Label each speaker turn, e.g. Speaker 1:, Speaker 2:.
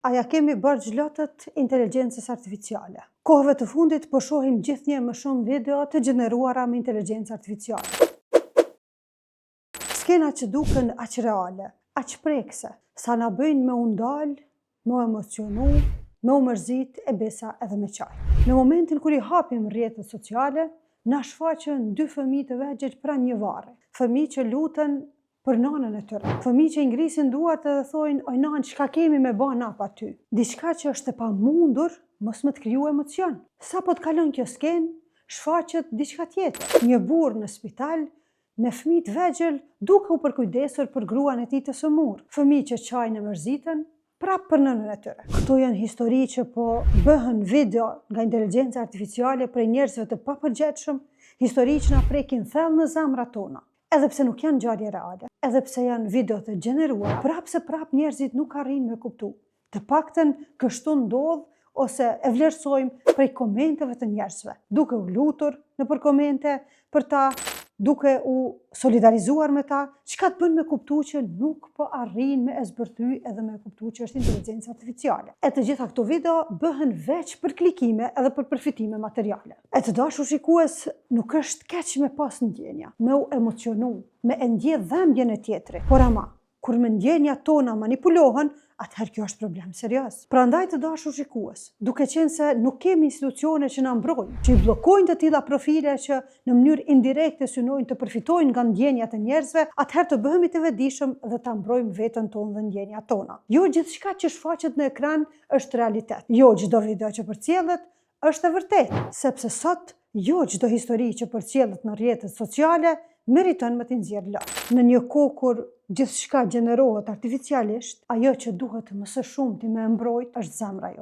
Speaker 1: A ja kemi bërë xhlotët inteligjencës artificiale? Kohëve të fundit po shohim gjithnjë më shumë video të gjeneruara me inteligjencë artificiale. Skena që duken aq reale, aq prekse, sa na bëjnë me u ndal, me u emocionu, me u mërzit e besa edhe me qaj. Në momentin kur i hapim rrjetet sociale, na shfaqen dy fëmijë të vegjël pranë një varri. Fëmijë që luten për nanën e tyre. Fëmijë që i ngrisin duart edhe thojnë: "Oj nan, çka kemi me ba na pa ty?" Diçka që është e pamundur mos më të kriju emocion. Sa po të kalon kjo skenë, shfaqet diçka tjetër. Një burr në spital me fëmijë të vegjël duke u përkujdesur për gruan e tij të sëmurë. Fëmijë që qajnë e mërziten prapë për nënën e tyre. Këto janë histori që po bëhen video nga inteligjenca artificiale prej njerëzve të papërgjetshëm, histori që na prekin thellë në zemrat tona. Edhe pse nuk janë ngjarje reale, edhe pse janë video të gjeneruara, prapë njerëzit nuk arrin me kuptu. Të paktën kështu ndodh ose e vlerësojmë prej komenteve të njerëzve, duke u lutur nëpër komente për ta, duke u solidarizuar me ta, çka të bën me kuptu që nuk po arrin me e zbërthy edhe me kuptu që është inteligjencë artificiale. E të gjitha këto video bëhen veç për klikime edhe për përfitime materiale. E të dashur shikues, nuk është keq me pas ndjenja, me u emocionu, me e ndjedh dhembjen e tjetrit, por ama, kur me ndjenjat tona manipulohen, atëherë kjo është problem serioz. Prandaj të dashur shikues, duke qenë se nuk kemi institucione që na mbrojnë, që i bllokojnë të tilla profile që në mënyrë indirekte synojnë të përfitojnë nga ndjenjat e njerëzve, atëherë të bëhemi të vetëdijshëm dhe ta mbrojmë veten tonë dhe ndjenjat tona. Jo gjithçka që shfaqet në ekran është realitet. Jo çdo video që përcjellet është e vërtetë, sepse sot jo çdo histori që përcjellet në rrjetet sociale meriton me t'i nxjerr lart. Në një kohë kur gjithçka gjenerohet artificialisht, ajo që duhet më së shumti me mbrojt është zemra jo.